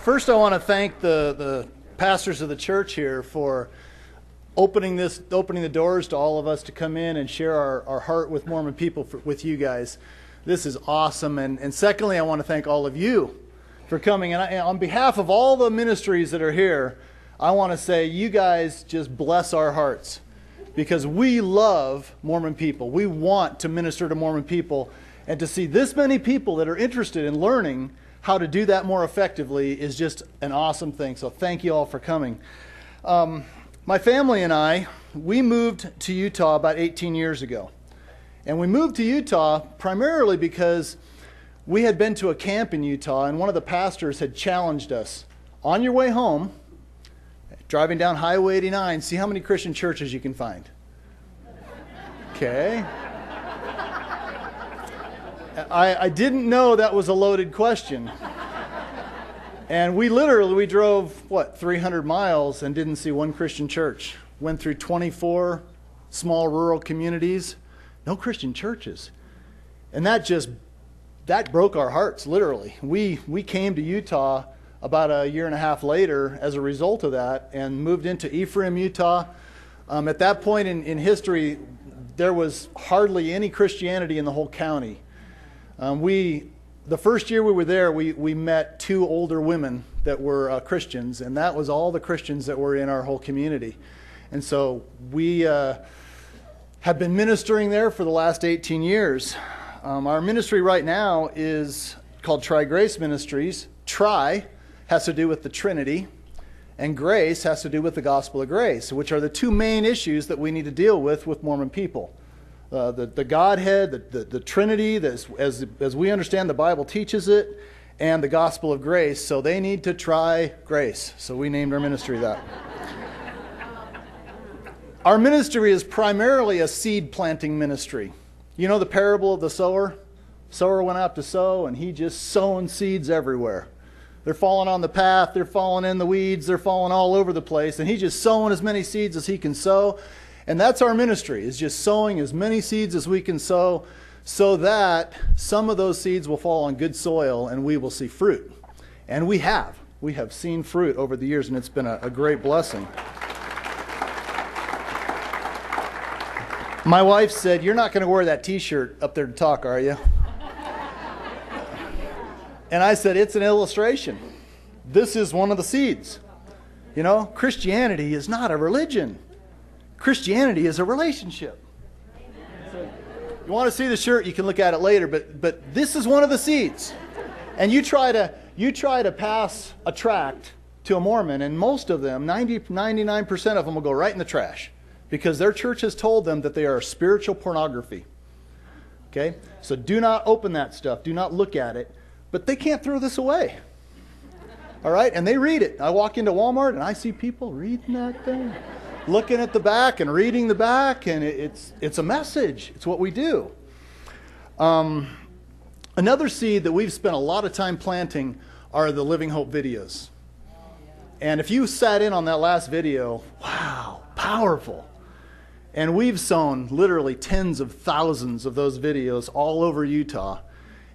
First, I want to thank the pastors of the church here for opening the doors to all of us to come in and share our heart with Mormon people with you guys. This is awesome. And secondly, I want to thank all of you for coming. And on behalf of all the ministries that are here, I want to say you guys just bless our hearts because we love Mormon people. We want to minister to Mormon people. And to see this many people that are interested in learning how to do that more effectively is just an awesome thing. So thank you all for coming. My family and I, we moved to Utah about 18 years ago. And we moved to Utah primarily because we had been to a camp in Utah, and one of the pastors had challenged us, on your way home, driving down Highway 89, see how many Christian churches you can find. Okay. I didn't know that was a loaded question. And we drove, 300 miles and didn't see one Christian church. Went through 24 small rural communities, no Christian churches. And that broke our hearts, literally. We came to Utah about a year and a half later as a result of that and moved into Ephraim, Utah. At that point in history, there was hardly any Christianity in the whole county. The first year we were there, we met two older women that were Christians, and that was all the Christians that were in our whole community. And so we have been ministering there for the last 18 years. Our ministry right now is called Tri-Grace Ministries. Tri has to do with the Trinity, and grace has to do with the gospel of grace, which are the two main issues that we need to deal with Mormon people. The Godhead, the Trinity, as we understand the Bible teaches it, and the gospel of grace. So they need to try grace. So we named our ministry that. Our ministry is primarily a seed planting ministry. You know the parable of the sower? Sower went out to sow, and he just sowing seeds everywhere. They're falling on the path, they're falling in the weeds, they're falling all over the place, and he's just sowing as many seeds as he can sow. And that's our ministry, is just sowing as many seeds as we can sow so that some of those seeds will fall on good soil and we will see fruit. And we have. We have seen fruit over the years, and it's been a great blessing. My wife said, "You're not going to wear that t-shirt up there to talk, are you?" And I said, "It's an illustration. This is one of the seeds. You know, Christianity is not a religion. Christianity is a relationship." So you want to see the shirt, you can look at it later, but this is one of the seeds. And you try to pass a tract to a Mormon, and most of them, 99% of them will go right in the trash because their church has told them that they are spiritual pornography. Okay? So do not open that stuff. Do not look at it. But they can't throw this away. All right? And they read it. I walk into Walmart and I see people reading that thing, looking at the back and reading the back, and it's a message. It's what we do. Another seed that we've spent a lot of time planting are the Living Hope videos. And if you sat in on that last video, wow, powerful. And we've sown literally tens of thousands of those videos all over Utah.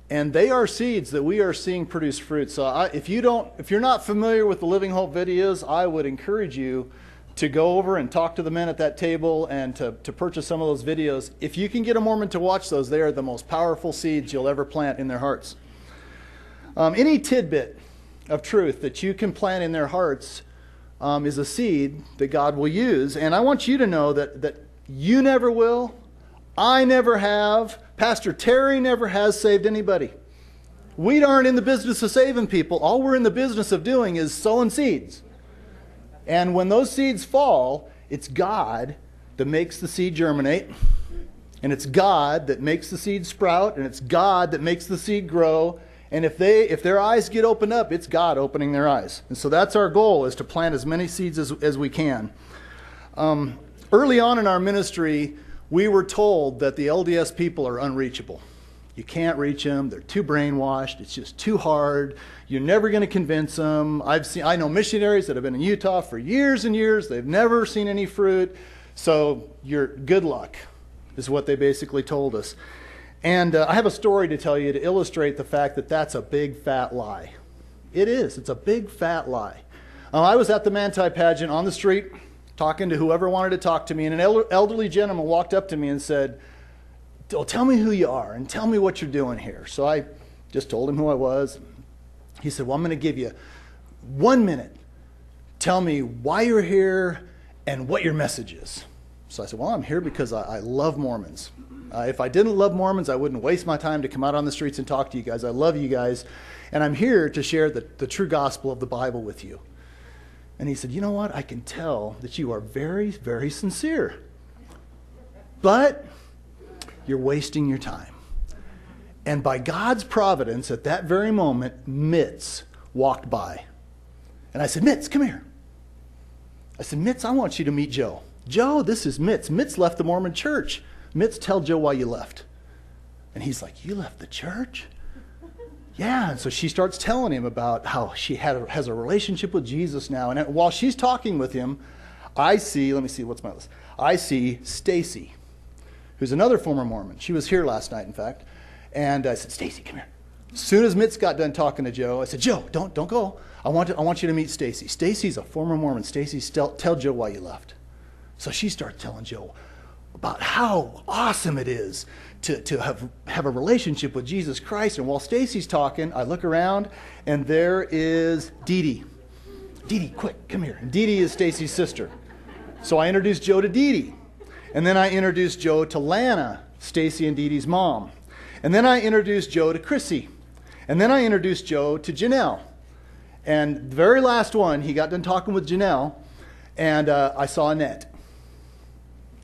And they are seeds that we are seeing produce fruit. So if you're not familiar with the Living Hope videos, I would encourage you to go over and talk to the men at that table and to purchase some of those videos. If you can get a Mormon to watch those, they are the most powerful seeds you'll ever plant in their hearts. Any tidbit of truth that you can plant in their hearts is a seed that God will use. And I want you to know that you never will, I never have, Pastor Terry never has saved anybody. We aren't in the business of saving people. All we're in the business of doing is sowing seeds. And when those seeds fall, it's God that makes the seed germinate, and it's God that makes the seed sprout, and it's God that makes the seed grow. And if their eyes get opened up, it's God opening their eyes. And so that's our goal, is to plant as many seeds as we can. Early on in our ministry, we were told that the LDS people are unreachable. You can't reach them. They're too brainwashed. It's just too hard. You're never going to convince them. I know missionaries that have been in Utah for years and years. They've never seen any fruit. So you're good luck, is what they basically told us. And I have a story to tell you to illustrate the fact that that's a big fat lie. It is. It's a big, fat lie. I was at the Manti pageant on the street talking to whoever wanted to talk to me, and an elderly gentleman walked up to me and said, "Oh, tell me who you are and tell me what you're doing here." So I just told him who I was. He said, "Well, I'm going to give you 1 minute. Tell me why you're here and what your message is." So I said, "Well, I'm here because I love Mormons. If I didn't love Mormons, I wouldn't waste my time to come out on the streets and talk to you guys. I love you guys, and I'm here to share the true gospel of the Bible with you." And he said, "You know what? I can tell that you are very, very sincere. But you're wasting your time." And by God's providence, at that very moment, Mitz walked by. And I said, "Mitz, come here." I said, "Mitz, I want you to meet Joe. Joe, this is Mitz. Mitz left the Mormon church. Mitz, tell Joe why you left." And he's like, "You left the church?" Yeah. And so she starts telling him about how she has a relationship with Jesus now. And while she's talking with him, I see, let me see, what's my list? I see Stacy, who's another former Mormon. She was here last night, in fact. And I said, "Stacy, come here." As soon as Mitz got done talking to Joe, I said, "Joe, don't go. I want you to meet Stacy. Stacy's a former Mormon. Stacy, tell Joe why you left." So she starts telling Joe about how awesome it is to have a relationship with Jesus Christ. And while Stacy's talking, I look around, and there is Dee Dee. "Dee Dee, quick, come here." And Dee Dee is Stacy's sister. So I introduced Joe to Dee Dee. And then I introduced Joe to Lana, Stacy and Dee Dee's mom. And then I introduced Joe to Chrissy. And then I introduced Joe to Janelle. And the very last one, he got done talking with Janelle, and I saw Annette.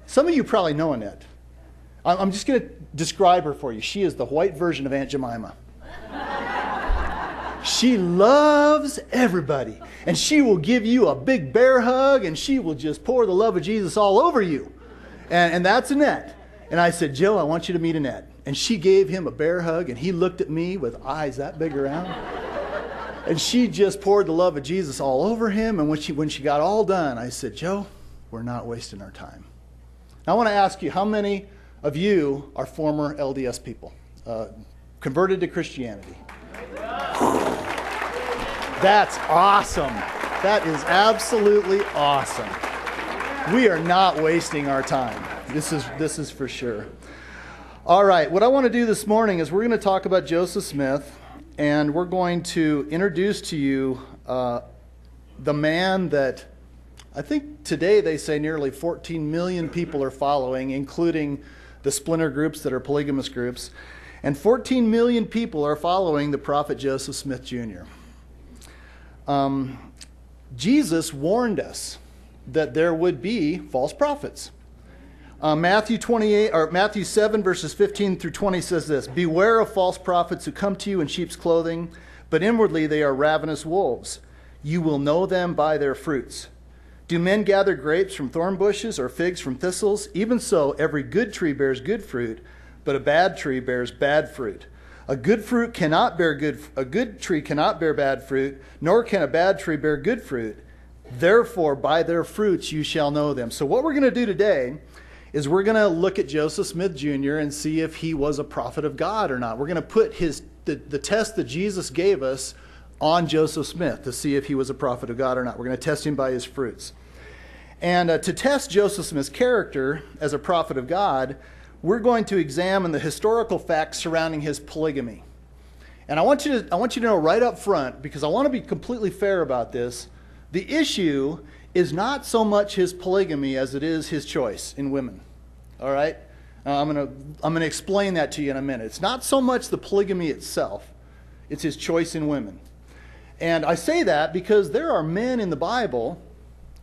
Some of you probably know Annette. I'm just going to describe her for you. She is the white version of Aunt Jemima. She loves everybody, and she will give you a big bear hug, and she will just pour the love of Jesus all over you. And that's Annette. And I said, "Joe, I want you to meet Annette." And she gave him a bear hug, and he looked at me with eyes that big around. And she just poured the love of Jesus all over him. And when she got all done, I said, "Joe, we're not wasting our time." Now, I want to ask you, how many of you are former LDS people, converted to Christianity? That's awesome. That is absolutely awesome. We are not wasting our time. This is for sure. All right, what I want to do this morning is we're going to talk about Joseph Smith, and we're going to introduce to you the man that I think today they say nearly 14 million people are following, including the splinter groups that are polygamous groups. And 14 million people are following the prophet Joseph Smith Jr. Jesus warned us that there would be false prophets. Matthew 7 verses 15 through 20 says this: "Beware of false prophets who come to you in sheep's clothing, but inwardly they are ravenous wolves. You will know them by their fruits. Do men gather grapes from thorn bushes or figs from thistles? Even so, every good tree bears good fruit, but a bad tree bears bad fruit. A good tree cannot bear bad fruit, nor can a bad tree bear good fruit. Therefore, by their fruits you shall know them." So what we're going to do today is we're going to look at Joseph Smith Jr. and see if he was a prophet of God or not. We're going to put the test that Jesus gave us on Joseph Smith to see if he was a prophet of God or not. We're going to test him by his fruits. And to test Joseph Smith's character as a prophet of God, we're going to examine the historical facts surrounding his polygamy. And I want you to know right up front, because I want to be completely fair about this, the issue is not so much his polygamy as it is his choice in women. All right? I'm going to explain that to you in a minute. It's not so much the polygamy itself, it's his choice in women. And I say that because there are men in the Bible,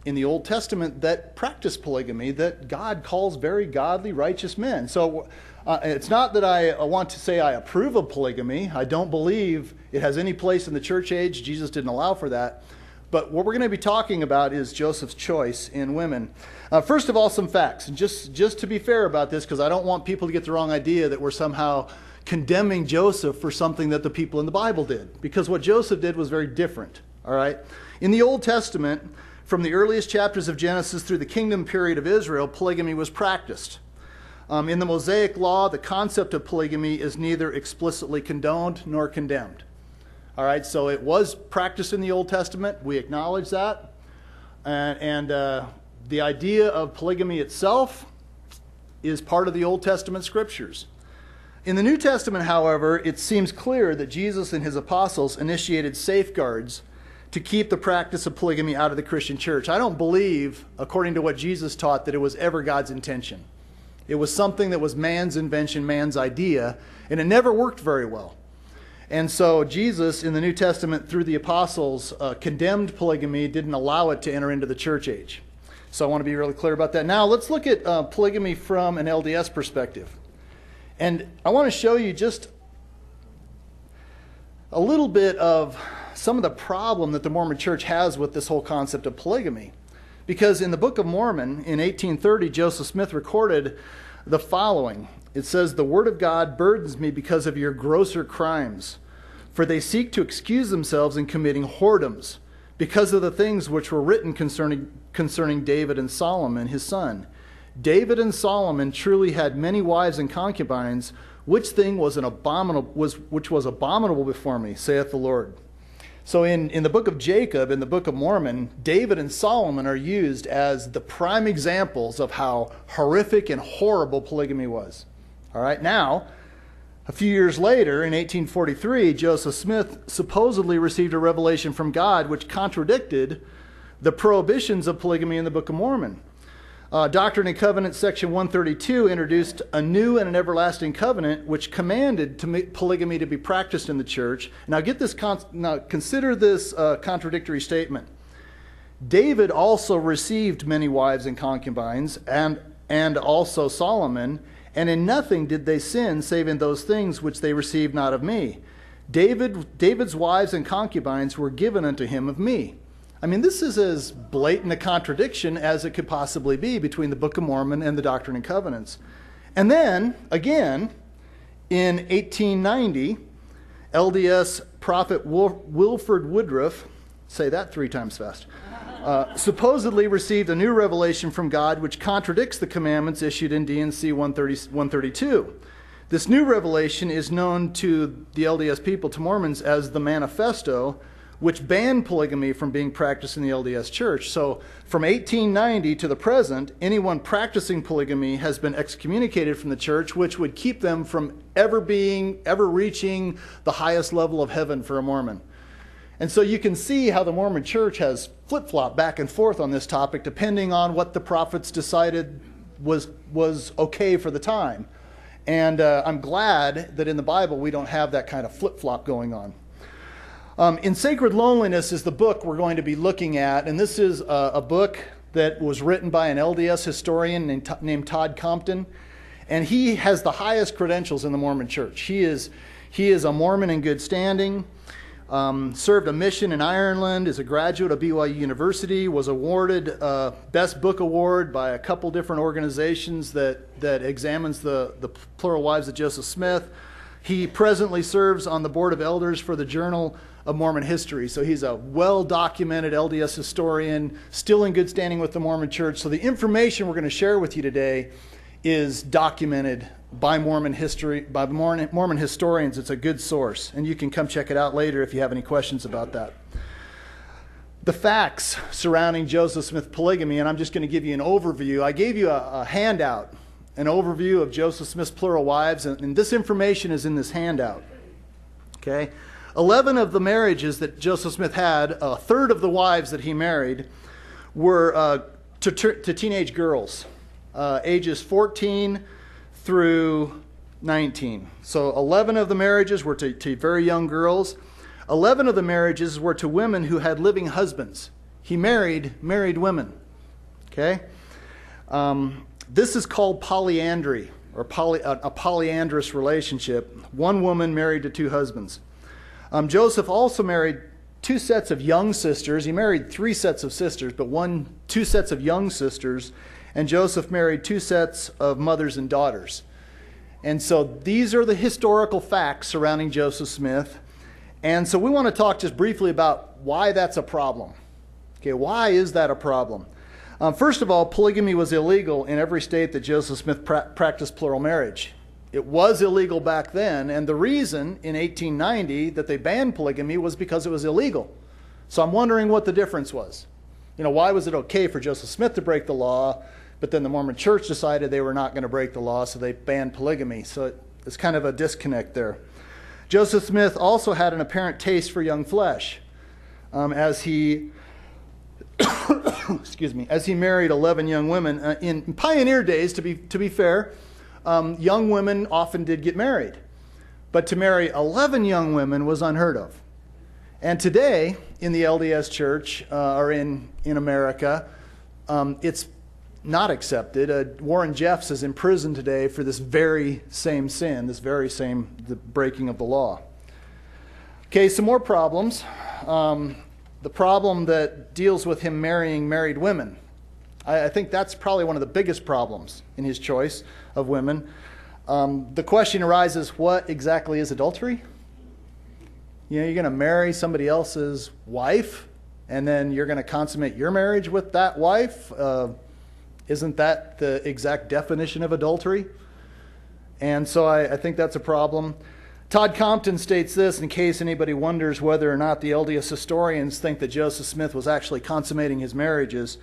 in the Old Testament, that practice polygamy that God calls very godly, righteous men. So it's not that I want to say I approve of polygamy. I don't believe it has any place in the church age. Jesus didn't allow for that. But what we're going to be talking about is Joseph's choice in women. First of all, some facts. And just to be fair about this, because I don't want people to get the wrong idea that we're somehow condemning Joseph for something that the people in the Bible did. Because what Joseph did was very different. All right? In the Old Testament, from the earliest chapters of Genesis through the kingdom period of Israel, polygamy was practiced. In the Mosaic law, the concept of polygamy is neither explicitly condoned nor condemned. All right, so it was practiced in the Old Testament. We acknowledge that. And the idea of polygamy itself is part of the Old Testament scriptures. In the New Testament, however, it seems clear that Jesus and his apostles initiated safeguards to keep the practice of polygamy out of the Christian church. I don't believe, according to what Jesus taught, that it was ever God's intention. It was something that was man's invention, man's idea, and it never worked very well. And so Jesus, in the New Testament, through the apostles, condemned polygamy, didn't allow it to enter into the church age. So I want to be really clear about that. Now let's look at polygamy from an LDS perspective. And I want to show you just a little bit of some of the problem that the Mormon church has with this whole concept of polygamy. Because in the Book of Mormon, in 1830, Joseph Smith recorded the following. It says, "The word of God burdens me because of your grosser crimes, for they seek to excuse themselves in committing whoredoms, because of the things which were written concerning David and Solomon, his son. David and Solomon truly had many wives and concubines, which thing was abominable before me, saith the Lord." So in the book of Jacob, in the Book of Mormon, David and Solomon are used as the prime examples of how horrific and horrible polygamy was. All right, now, a few years later, in 1843, Joseph Smith supposedly received a revelation from God which contradicted the prohibitions of polygamy in the Book of Mormon. Doctrine and Covenants, section 132, introduced a new and an everlasting covenant which commanded polygamy to be practiced in the church. Now, consider this contradictory statement. David also received many wives and concubines, and also Solomon, and in nothing did they sin, save in those things which they received not of me. David's wives and concubines were given unto him of me. I mean, this is as blatant a contradiction as it could possibly be between the Book of Mormon and the Doctrine and Covenants. And then, again, in 1890, LDS prophet Wilford Woodruff, say that 3 times fast, supposedly received a new revelation from God which contradicts the commandments issued in D&C 132. This new revelation is known to the LDS people, to Mormons, as the Manifesto, which banned polygamy from being practiced in the LDS church. So from 1890 to the present, anyone practicing polygamy has been excommunicated from the church, which would keep them from ever reaching the highest level of heaven for a Mormon. And so you can see how the Mormon church has flip-flopped back and forth on this topic, depending on what the prophets decided was okay for the time. And I'm glad that in the Bible we don't have that kind of flip-flop going on. In Sacred Loneliness is the book we're going to be looking at, and this is a book that was written by an LDS historian named Todd Compton, and he has the highest credentials in the Mormon church. He is a Mormon in good standing, served a mission in Ireland, is a graduate of BYU University, was awarded Best Book Award by a couple different organizations that examines the plural wives of Joseph Smith. He presently serves on the board of elders for the Journal of Mormon History. So he's a well-documented LDS historian, still in good standing with the Mormon church. So the information we're going to share with you today is documented by Mormon historians. It's a good source, and you can come check it out later if you have any questions about that. The facts surrounding Joseph Smith polygamy, and I'm just going to give you an overview. I gave you a handout, an overview of Joseph Smith's plural wives, and this information is in this handout. Okay? 11 of the marriages that Joseph Smith had, a third of the wives that he married, were to teenage girls, ages 14 through 19. So 11 of the marriages were to very young girls. 11 of the marriages were to women who had living husbands. He married women. Okay? This is called polyandry, or a polyandrous relationship. One woman married to 2 husbands. Joseph also married 2 sets of young sisters. He married 3 sets of sisters, but 2 sets of young sisters. And Joseph married 2 sets of mothers and daughters. And so these are the historical facts surrounding Joseph Smith. And so we want to talk just briefly about why that's a problem. Okay, why is that a problem? First of all, polygamy was illegal in every state that Joseph Smith practiced plural marriage. It was illegal back then, and the reason in 1890 that they banned polygamy was because it was illegal. So I'm wondering what the difference was. Why was it okay for Joseph Smith to break the law, but then the Mormon Church decided they were not going to break the law, so they banned polygamy. So it's kind of a disconnect there. Joseph Smith also had an apparent taste for young flesh, as he as he married 11 young women. In pioneer days, to be fair, young women often did get married. But to marry 11 young women was unheard of. And today, in the LDS Church, or in America, it's not accepted. Warren Jeffs is in prison today for this very same sin, the breaking of the law. Okay, some more problems. The problem that deals with him marrying married women. I think that's probably one of the biggest problems in his choice of women. The question arises, what exactly is adultery? You're going to marry somebody else's wife, and then you're going to consummate your marriage with that wife? Isn't that the exact definition of adultery? And so I think that's a problem. Todd Compton states this, in case anybody wonders whether or not the LDS historians think that Joseph Smith was actually consummating his marriages.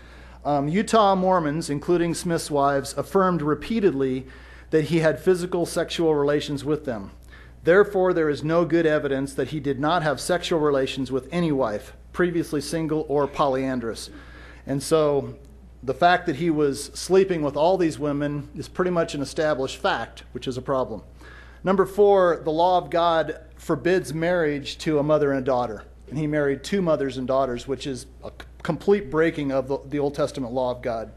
Utah Mormons, including Smith's wives, affirmed repeatedly that he had physical sexual relations with them. Therefore, there is no good evidence that he did not have sexual relations with any wife, previously single or polyandrous. And so the fact that he was sleeping with all these women is pretty much an established fact, which is a problem. Number 4, the law of God forbids marriage to a mother and a daughter. And he married 2 mothers and daughters, which is a complete breaking of the Old Testament law of God.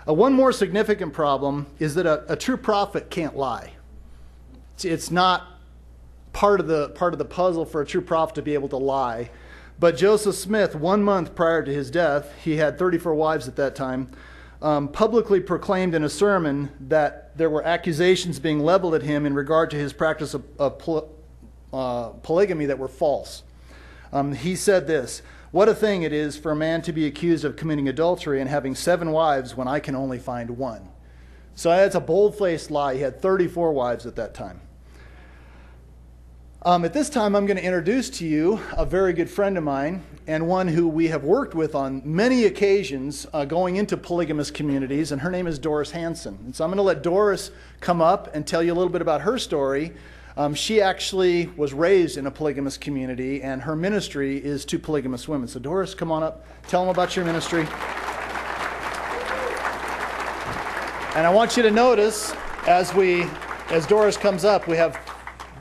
One more significant problem is that a true prophet can't lie. It's not part of the puzzle for a true prophet to be able to lie. But Joseph Smith, 1 month prior to his death, he had 34 wives at that time, publicly proclaimed in a sermon that there were accusations being leveled at him in regard to his practice of polygamy that were false. He said this, "What a thing it is for a man to be accused of committing adultery and having 7 wives when I can only find 1. So that's a bold-faced lie. He had 34 wives at that time. At this time, I'm going to introduce to you a very good friend of mine and one who we have worked with on many occasions going into polygamous communities, and her name is Doris Hanson. And so I'm going to let Doris come up and tell you a little bit about her story. She actually was raised in a polygamous community, and her ministry is to polygamous women. So Doris, come on up. Tell them about your ministry. And I want you to notice, as Doris comes up, we have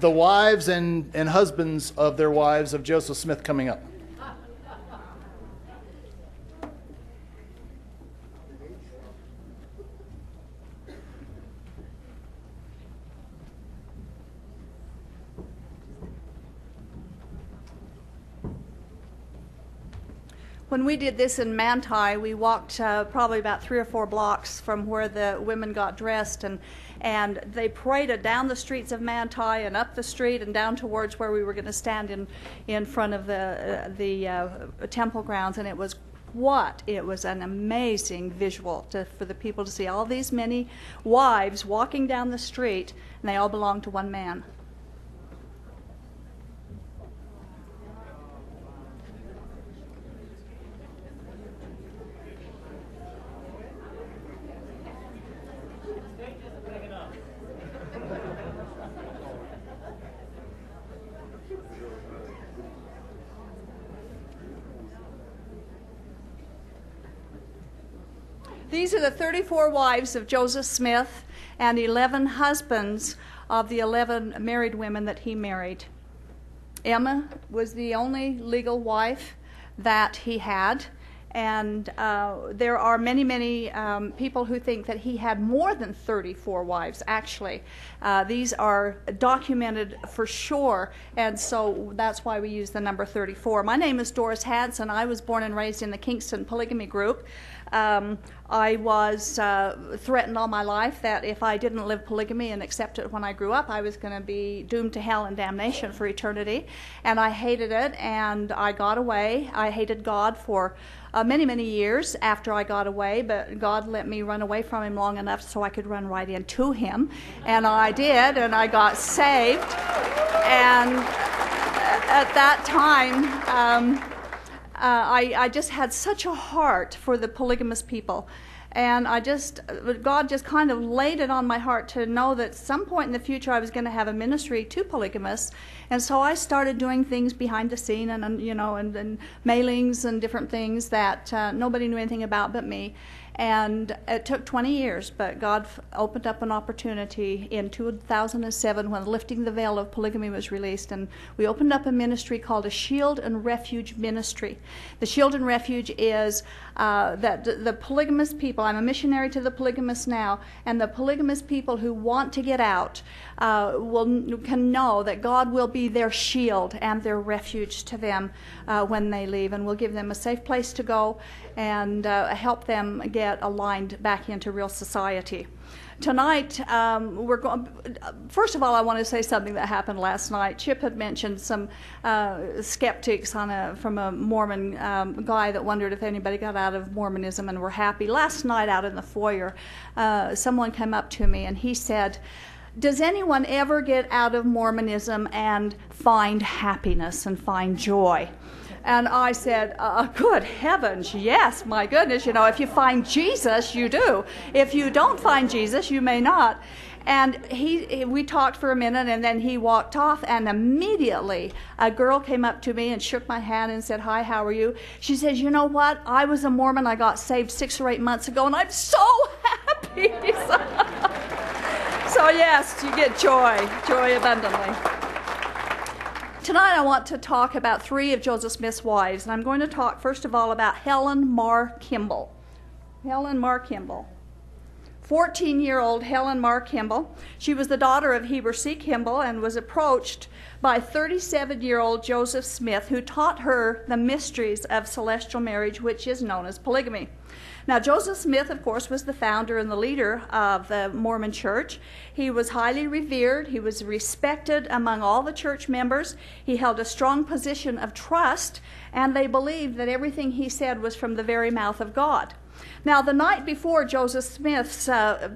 the wives and husbands of their wives of Joseph Smith coming up. When we did this in Manti, we walked probably about 3 or 4 blocks from where the women got dressed, and they paraded down the streets of Manti and up the street and down towards where we were going to stand in front of the temple grounds, and it was an amazing visual for the people to see all these many wives walking down the street, and they all belonged to one man. These are the 34 wives of Joseph Smith and 11 husbands of the 11 married women that he married. Emma was the only legal wife that he had, and there are many people who think that he had more than 34 wives, actually. These are documented for sure, and so that's why we use the number 34. My name is Doris Hanson. I was born and raised in the Kingston Polygamy Group. I was threatened all my life that if I didn't live polygamy and accept it when I grew up, I was going to be doomed to hell and damnation for eternity. And I hated it, and I got away. I hated God for many, many years after I got away, but God let me run away from him long enough so I could run right into him. And I did, and I got saved. And at that time, I just had such a heart for the polygamous people. And God just kind of laid it on my heart to know that at some point in the future I was going to have a ministry to polygamists. And so I started doing things behind the scene and mailings and different things that nobody knew anything about but me. And it took 20 years, but God opened up an opportunity in 2007 when Lifting the Veil of Polygamy was released, and we opened up a ministry called a Shield and Refuge Ministry. The Shield and Refuge is that the polygamous people, I'm a missionary to the polygamists now, and the polygamous people who want to get out can know that God will be their shield and their refuge to them when they leave, and we'll give them a safe place to go and help them get aligned back into real society. Tonight, we're going. First of all, I want to say something that happened last night. Chip had mentioned some skeptics from a Mormon guy that wondered if anybody got out of Mormonism and were happy. Last night, out in the foyer, someone came up to me and he said, "Does anyone ever get out of Mormonism and find happiness and find joy?" And I said, good heavens, yes, my goodness. If you find Jesus, you do. If you don't find Jesus, you may not. And we talked for a minute, and then he walked off, and immediately a girl came up to me and shook my hand and said, "Hi, how are you?" She says, "You know what? I was a Mormon. I got saved 6 or 8 months ago, and I'm so happy." So yes, you get joy abundantly. Tonight I want to talk about 3 of Joseph Smith's wives, and I'm going to talk first of all about Helen Mar Kimball. Helen Mar Kimball. 14-year-old Helen Mar Kimball. She was the daughter of Heber C. Kimball and was approached by 37-year-old Joseph Smith, who taught her the mysteries of celestial marriage, which is known as polygamy. Now, Joseph Smith, of course, was the founder and the leader of the Mormon Church. He was highly revered. He was respected among all the church members. He held a strong position of trust, and they believed that everything he said was from the very mouth of God. Now, the night before Joseph Smith's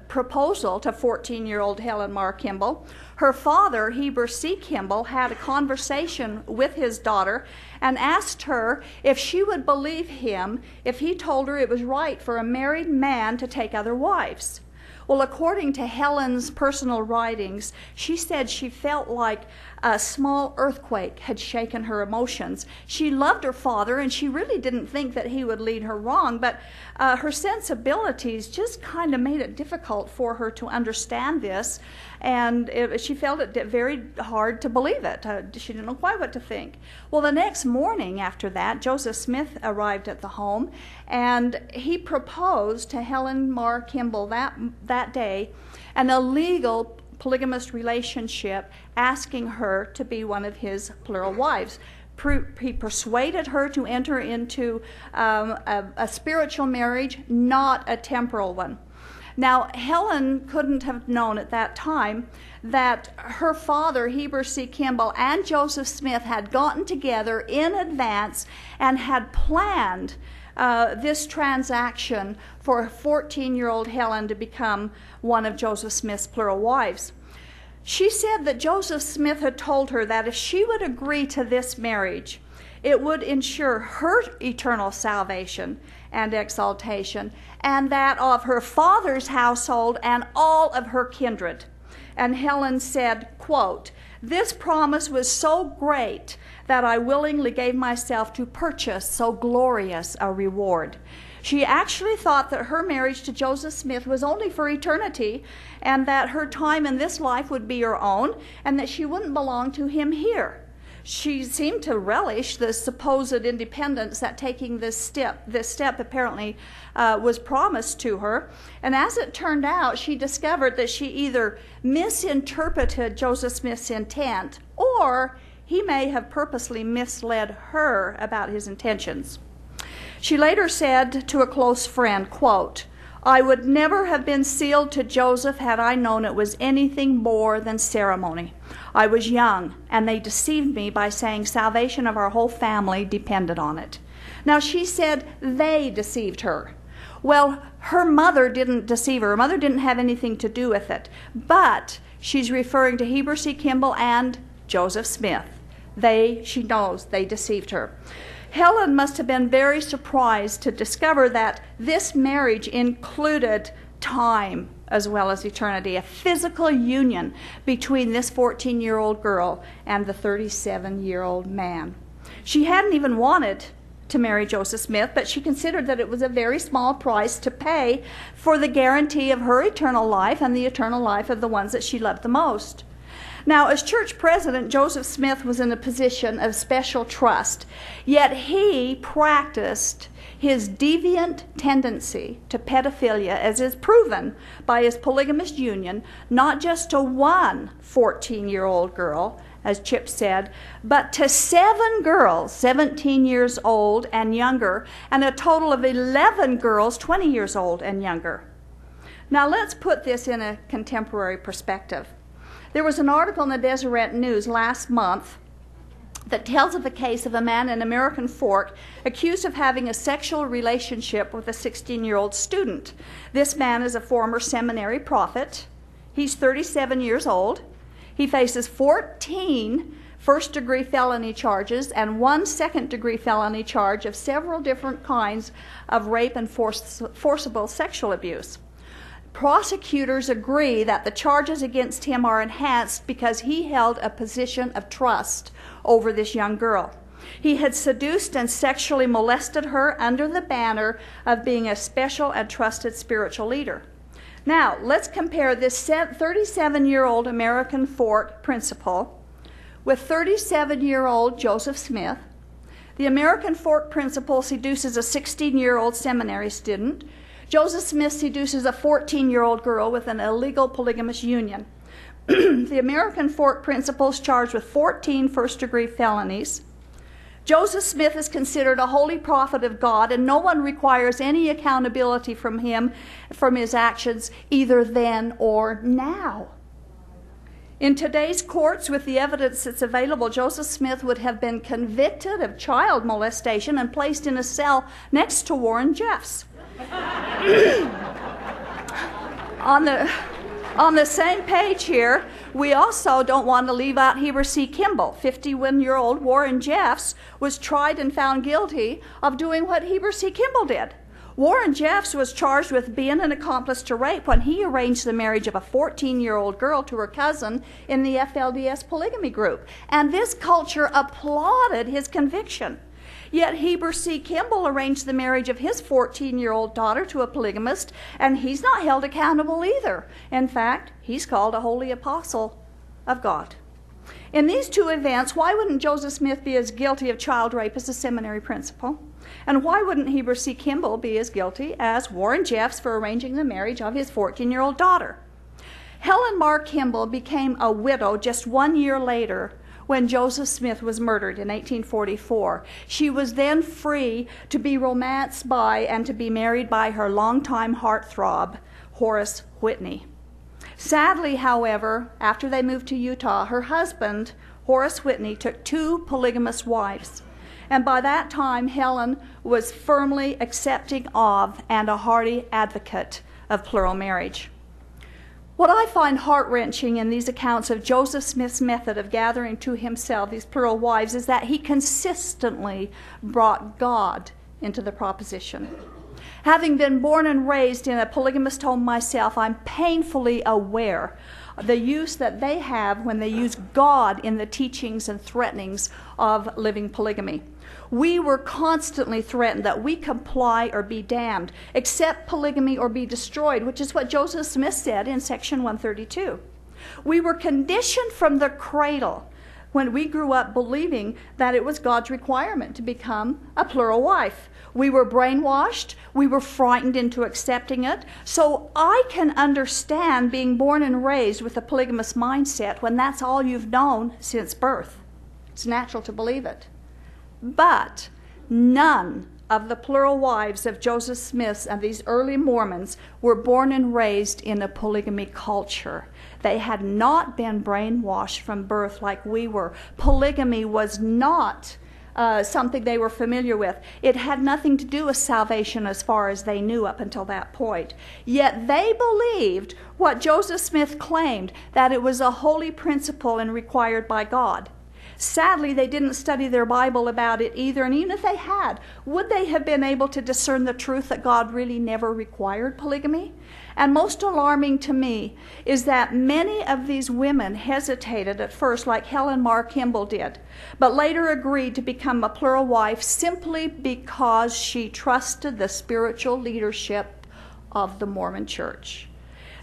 proposal to 14-year-old Helen Mar Kimball, her father, Heber C. Kimball, had a conversation with his daughter and asked her if she would believe him if he told her it was right for a married man to take other wives. Well, according to Helen's personal writings, she said she felt like a small earthquake had shaken her emotions. She loved her father, and she really didn't think that he would lead her wrong, but her sensibilities just kind of made it difficult for her to understand this, and she felt it very hard to believe it. She didn't know quite what to think. Well, the next morning after that, Joseph Smith arrived at the home, and he proposed to Helen Mar Kimball that day an illegal polygamous relationship, asking her to be one of his plural wives. He persuaded her to enter into a spiritual marriage, not a temporal one. Now, Helen couldn't have known at that time that her father, Heber C. Kimball, and Joseph Smith had gotten together in advance and had planned this transaction for 14-year-old Helen to become one of Joseph Smith's plural wives. She said that Joseph Smith had told her that if she would agree to this marriage, it would ensure her eternal salvation and exaltation, and that of her father's household and all of her kindred. And Helen said, quote, "This promise was so great that I willingly gave myself to purchase so glorious a reward." She actually thought that her marriage to Joseph Smith was only for eternity, and that her time in this life would be her own, and that she wouldn't belong to him here. She seemed to relish the supposed independence that taking this step apparently was promised to her. And as it turned out, she discovered that she either misinterpreted Joseph Smith's intent, or he may have purposely misled her about his intentions. She later said to a close friend, quote, "I would never have been sealed to Joseph had I known it was anything more than ceremony. I was young, and they deceived me by saying salvation of our whole family depended on it. Now, she said they deceived her. Well, her mother didn't deceive her. Her mother didn't have anything to do with it. But she's referring to Heber C. Kimball and Joseph Smith. She knows they deceived her. Helen must have been very surprised to discover that this marriage included time as well as eternity, a physical union between this 14-year-old girl and the 37-year-old man. She hadn't even wanted to marry Joseph Smith, but she considered that it was a very small price to pay for the guarantee of her eternal life and the eternal life of the ones that she loved the most. Now, as church president, Joseph Smith was in a position of special trust, yet he practiced his deviant tendency to pedophilia, as is proven by his polygamous union, not just to one 14-year-old girl, as Chip said, but to 7 girls, 17 years old and younger, and a total of 11 girls, 20 years old and younger. Now, let's put this in a contemporary perspective. There was an article in the Deseret News last month that tells of the case of a man in American Fork accused of having a sexual relationship with a 16-year-old student. This man is a former seminary prophet. He's 37 years old. He faces 14 first-degree felony charges and 1 second-degree felony charge of several different kinds of rape and forcible sexual abuse. Prosecutors agree that the charges against him are enhanced because he held a position of trust over this young girl. He had seduced and sexually molested her under the banner of being a special and trusted spiritual leader. Now, let's compare this 37-year-old American Fork principal with 37-year-old Joseph Smith. The American Fork principal seduces a 16-year-old seminary student. Joseph Smith seduces a 14-year-old girl with an illegal polygamous union. The American Fork principal is charged with 14 first-degree felonies. Joseph Smith is considered a holy prophet of God, and no one requires any accountability from him, from his actions, either then or now. In today's courts, with the evidence that's available, Joseph Smith would have been convicted of child molestation and placed in a cell next to Warren Jeffs. On the same page here, we also don't want to leave out Heber C. Kimball. 51-year-old Warren Jeffs was tried and found guilty of doing what Heber C. Kimball did. Warren Jeffs was charged with being an accomplice to rape when he arranged the marriage of a 14-year-old girl to her cousin in the FLDS polygamy group. And this culture applauded his conviction. Yet Heber C. Kimball arranged the marriage of his 14-year-old daughter to a polygamist, and he's not held accountable either. In fact, he's called a holy apostle of God. In these two events, why wouldn't Joseph Smith be as guilty of child rape as a seminary principal? And why wouldn't Heber C. Kimball be as guilty as Warren Jeffs for arranging the marriage of his 14-year-old daughter? Helen Mar Kimball became a widow just 1 year later when Joseph Smith was murdered in 1844. She was then free to be romanced by and to be married by her longtime heartthrob, Horace Whitney. Sadly, however, after they moved to Utah, her husband, Horace Whitney, took 2 polygamous wives. And by that time, Helen was firmly accepting of and a hearty advocate of plural marriage. What I find heart-wrenching in these accounts of Joseph Smith's method of gathering to himself these plural wives is that he consistently brought God into the proposition. Having been born and raised in a polygamist home myself, I'm painfully aware of the use that they have when they use God in the teachings and threatenings of living polygamy. We were constantly threatened that we comply or be damned, accept polygamy or be destroyed, which is what Joseph Smith said in section 132. We were conditioned from the cradle when we grew up believing that it was God's requirement to become a plural wife. We were brainwashed. We were frightened into accepting it. So I can understand being born and raised with a polygamous mindset when that's all you've known since birth. It's natural to believe it. But none of the plural wives of Joseph Smith and these early Mormons were born and raised in a polygamy culture. They had not been brainwashed from birth like we were. Polygamy was not something they were familiar with. It had nothing to do with salvation as far as they knew up until that point. Yet they believed what Joseph Smith claimed, that it was a holy principle and required by God. Sadly, they didn't study their Bible about it either, and even if they had, would they have been able to discern the truth that God really never required polygamy? And most alarming to me is that many of these women hesitated at first, like Helen Mar Kimball did, but later agreed to become a plural wife simply because she trusted the spiritual leadership of the Mormon Church.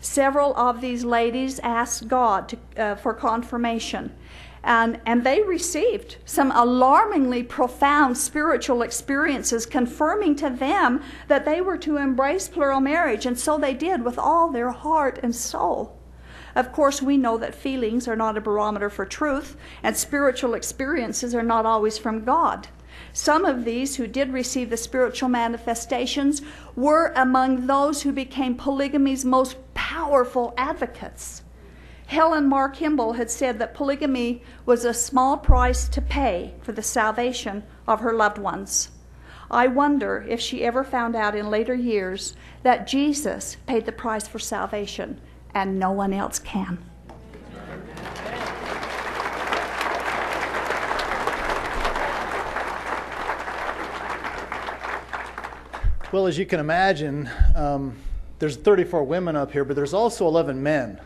Several of these ladies asked God for confirmation, and they received some alarmingly profound spiritual experiences confirming to them that they were to embrace plural marriage, and so they did with all their heart and soul. Of course, we know that feelings are not a barometer for truth, and spiritual experiences are not always from God. Some of these who did receive the spiritual manifestations were among those who became polygamy's most powerful advocates. Helen Mar Kimball had said that polygamy was a small price to pay for the salvation of her loved ones. I wonder if she ever found out in later years that Jesus paid the price for salvation and no one else can. Well, as you can imagine, there's 34 women up here, but there's also 11 men.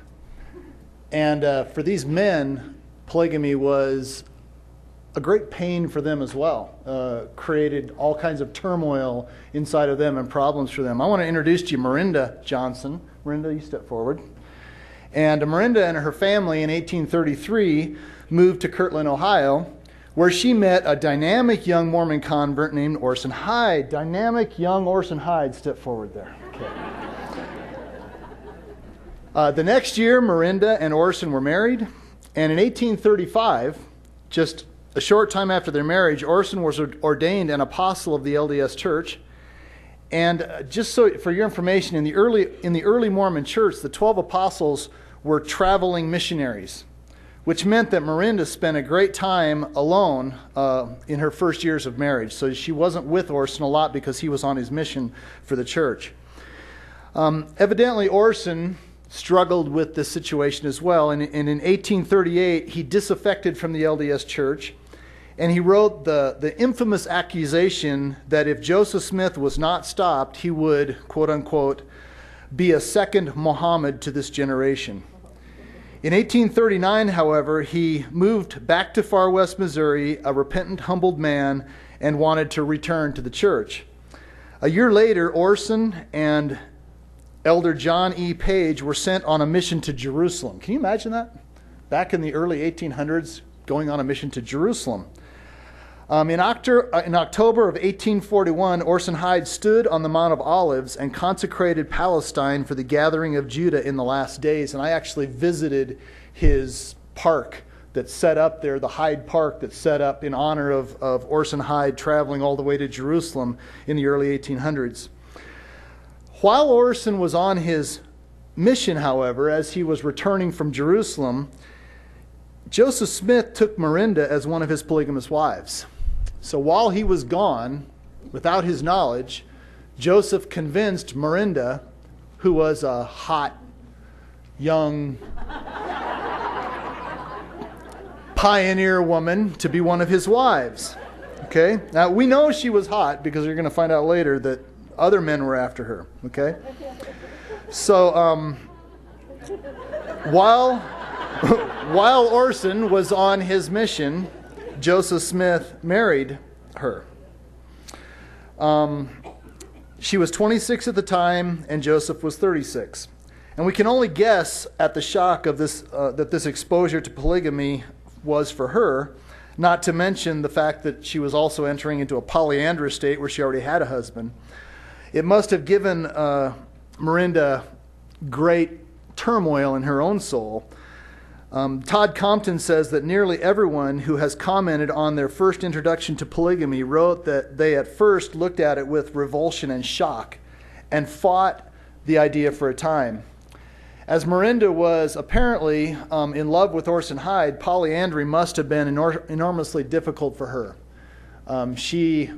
And for these men, polygamy was a great pain for them as well. Created all kinds of turmoil inside of them and problems for them. I want to introduce to you Miranda Johnson. Miranda, you step forward. And Miranda and her family in 1833 moved to Kirtland, Ohio, where she met a dynamic young Mormon convert named Orson Hyde. Dynamic young Orson Hyde, step forward there. Okay. The next year, Miranda and Orson were married, and in 1835, just a short time after their marriage, Orson was ordained an apostle of the LDS Church. And just so for your information, in the early Mormon Church, the 12 apostles were traveling missionaries, which meant that Miranda spent a great time alone in her first years of marriage. So she wasn't with Orson a lot because he was on his mission for the church. Evidently, Orson struggled with this situation as well. And in 1838, he disaffected from the LDS Church, and he wrote the infamous accusation that if Joseph Smith was not stopped, he would, quote unquote, be a second Muhammad to this generation. In 1839, however, he moved back to far west Missouri, a repentant, humbled man, and wanted to return to the church. A year later, Orson and Elder John E. Page were sent on a mission to Jerusalem. Can you imagine that? Back in the early 1800s, going on a mission to Jerusalem. In October of 1841, Orson Hyde stood on the Mount of Olives and consecrated Palestine for the gathering of Judah in the last days. And I actually visited his park that's set up there, the Hyde Park that's set up in honor of Orson Hyde traveling all the way to Jerusalem in the early 1800s. While Orson was on his mission, however, as he was returning from Jerusalem, Joseph Smith took Miranda as one of his polygamous wives. So while he was gone, without his knowledge, Joseph convinced Miranda, who was a hot, young pioneer woman, to be one of his wives. Okay? Now, we know she was hot because you're going to find out later that other men were after her. Okay? So, while Orson was on his mission, Joseph Smith married her. She was 26 at the time, and Joseph was 36. And we can only guess at the shock of this that this exposure to polygamy was for her, not to mention the fact that she was also entering into a polyandrous state where she already had a husband. It must have given Miranda great turmoil in her own soul. Todd Compton says that nearly everyone who has commented on their first introduction to polygamy wrote that they at first looked at it with revulsion and shock and fought the idea for a time. As Miranda was apparently in love with Orson Hyde, polyandry must have been enormously difficult for her. She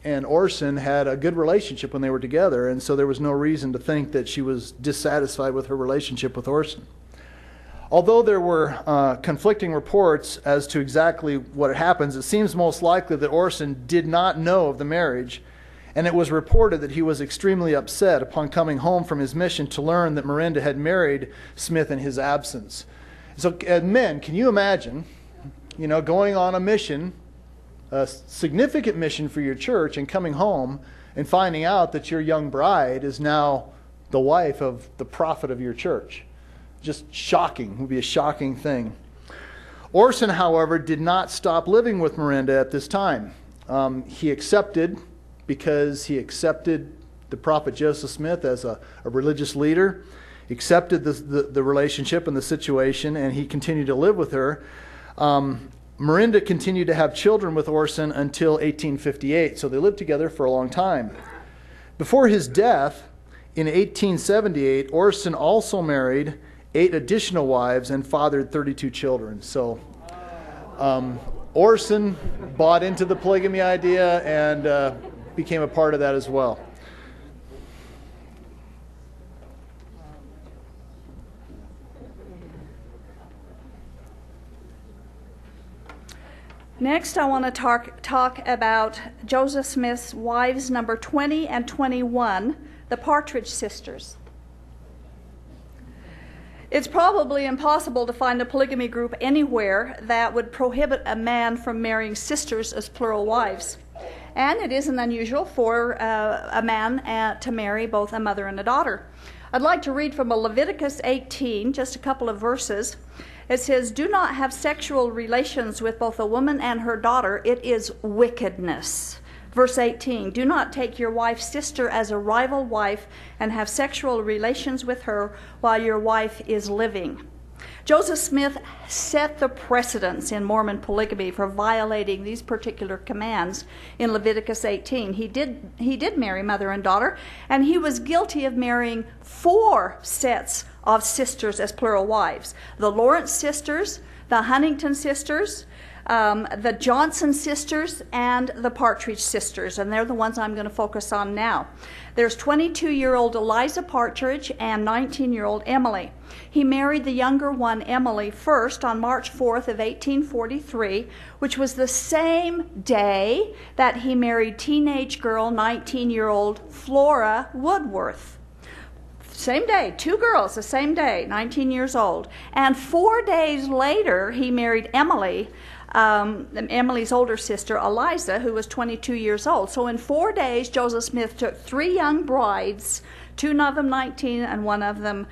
and Orson had a good relationship when they were together, and so there was no reason to think that she was dissatisfied with her relationship with Orson. Although there were conflicting reports as to exactly what happens, it seems most likely that Orson did not know of the marriage, and it was reported that he was extremely upset upon coming home from his mission to learn that Miranda had married Smith in his absence. So, men, can you imagine, going on a mission, a significant mission for your church, and coming home and finding out that your young bride is now the wife of the prophet of your church? Just shocking. It would be a shocking thing. Orson, however, did not stop living with Miranda at this time. He accepted, because he accepted the prophet Joseph Smith as a religious leader, accepted the relationship and the situation, and he continued to live with her. Miranda continued to have children with Orson until 1858, so they lived together for a long time. Before his death, in 1878, Orson also married 8 additional wives and fathered 32 children. So Orson bought into the polygamy idea and became a part of that as well. Next, I want to talk about Joseph Smith's wives number 20 and 21, the Partridge sisters. It's probably impossible to find a polygamy group anywhere that would prohibit a man from marrying sisters as plural wives. And it isn't unusual for a man to marry both a mother and a daughter. I'd like to read from Leviticus 18, just a couple of verses. It says, "Do not have sexual relations with both a woman and her daughter. It is wickedness." Verse 18, "Do not take your wife's sister as a rival wife and have sexual relations with her while your wife is living." Joseph Smith set the precedence in Mormon polygamy for violating these particular commands in Leviticus 18. He did marry mother and daughter, and he was guilty of marrying 4 sets of sisters as plural wives. The Lawrence sisters, the Huntington sisters, the Johnson sisters, and the Partridge sisters, and they're the ones I'm going to focus on now. There's 22-year-old Eliza Partridge and 19-year-old Emily. He married the younger one, Emily, first on March 4th of 1843, which was the same day that he married teenage girl, 19-year-old Flora Woodworth. Same day, 2 girls the same day, 19 years old. And 4 days later, he married Emily, Emily's older sister, Eliza, who was 22 years old. So in 4 days, Joseph Smith took 3 young brides, 2 of them 19 and 1 of them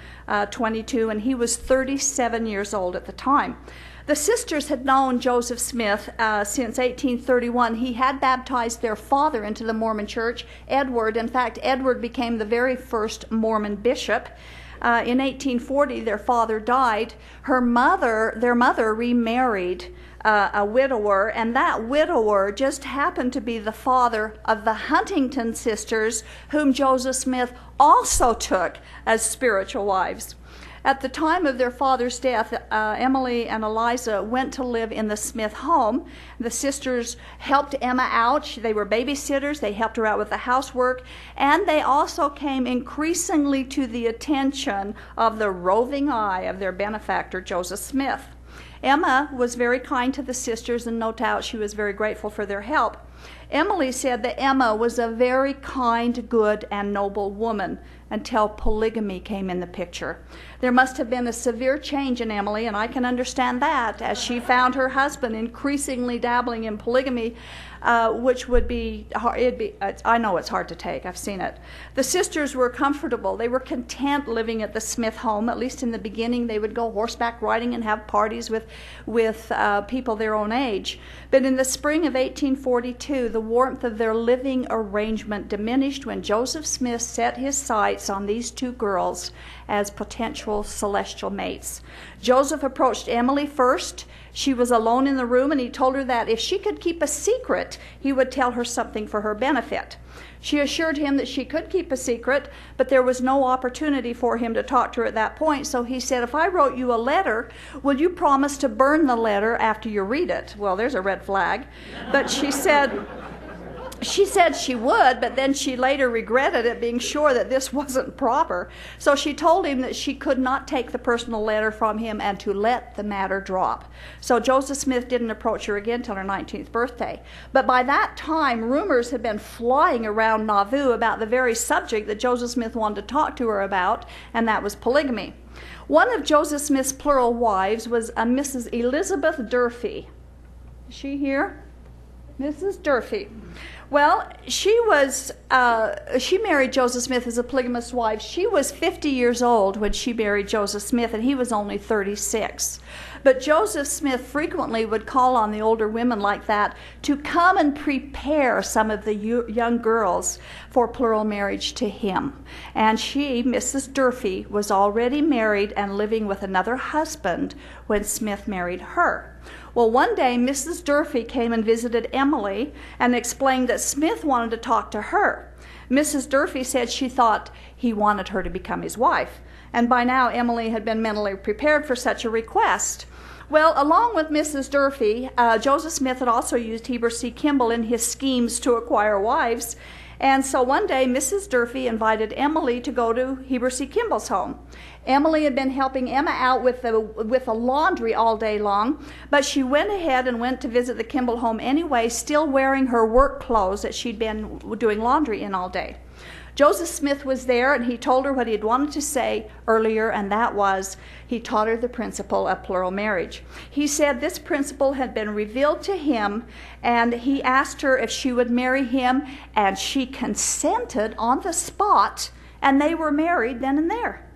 22, and he was 37 years old at the time. The sisters had known Joseph Smith since 1831. He had baptized their father into the Mormon church, Edward. In fact, Edward became the very first Mormon bishop. In 1840, their father died. Their mother remarried a widower, and that widower just happened to be the father of the Huntington sisters, whom Joseph Smith also took as spiritual wives. At the time of their father's death, Emily and Eliza went to live in the Smith home. The sisters helped Emma out. They were babysitters. They helped her out with the housework. And they also came increasingly to the attention of the roving eye of their benefactor, Joseph Smith. Emma was very kind to the sisters, and no doubt she was very grateful for their help. Emily said that Emma was a very kind, good, and noble woman until polygamy came in the picture. There must have been a severe change in Emily, and I can understand that, as she found her husband increasingly dabbling in polygamy, which would be hard. I know it's hard to take. I've seen it. The sisters were comfortable. They were content living at the Smith home. At least in the beginning, they would go horseback riding and have parties with people their own age. But in the spring of 1842, the warmth of their living arrangement diminished when Joseph Smith set his sights on these 2 girls as potential celestial mates. Joseph approached Emily first. She was alone in the room, and he told her that if she could keep a secret, he would tell her something for her benefit. She assured him that she could keep a secret, but there was no opportunity for him to talk to her at that point. So he said, if I wrote you a letter, will you promise to burn the letter after you read it? Well, there's a red flag. But she said she would, but then she later regretted it, being sure that this wasn't proper. So she told him that she could not take the personal letter from him and to let the matter drop. So Joseph Smith didn't approach her again till her 19th birthday. But by that time, rumors had been flying around Nauvoo about the very subject that Joseph Smith wanted to talk to her about, and that was polygamy. One of Joseph Smith's plural wives was a Mrs. Elizabeth Durfee. Is she here? Mrs. Durfee. Well, she married Joseph Smith as a polygamous wife. She was 50 years old when she married Joseph Smith, and he was only 36. But Joseph Smith frequently would call on the older women like that to come and prepare some of the young girls for plural marriage to him. And she, Mrs. Durfee, was already married and living with another husband when Smith married her. Well, one day, Mrs. Durfee came and visited Emily and explained that Smith wanted to talk to her. Mrs. Durfee said she thought he wanted her to become his wife. And by now, Emily had been mentally prepared for such a request. Well, along with Mrs. Durfee, Joseph Smith had also used Heber C. Kimball in his schemes to acquire wives. And so one day, Mrs. Durfee invited Emily to go to Heber C. Kimball's home. Emily had been helping Emma out with the laundry all day long, but she went ahead and went to visit the Kimball home anyway, still wearing her work clothes that she'd been doing laundry in all day. Joseph Smith was there, and he told her what he had wanted to say earlier, and that was he taught her the principle of plural marriage. He said this principle had been revealed to him, and he asked her if she would marry him, and she consented on the spot, and they were married then and there.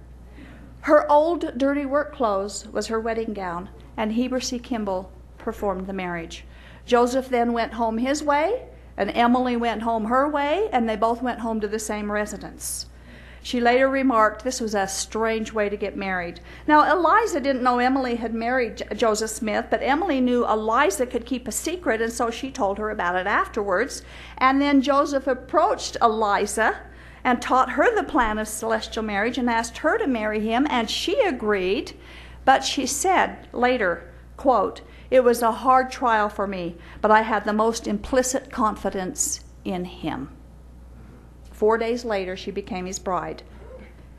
Her old dirty work clothes was her wedding gown, and Heber C. Kimball performed the marriage. Joseph then went home his way, and Emily went home her way, and they both went home to the same residence. She later remarked this was a strange way to get married. Now, Eliza didn't know Emily had married Joseph Smith, but Emily knew Eliza could keep a secret, and so she told her about it afterwards. And then Joseph approached Eliza and taught her the plan of celestial marriage and asked her to marry him, and she agreed. But she said later, quote, "It was a hard trial for me, but I had the most implicit confidence in him." 4 days later, she became his bride.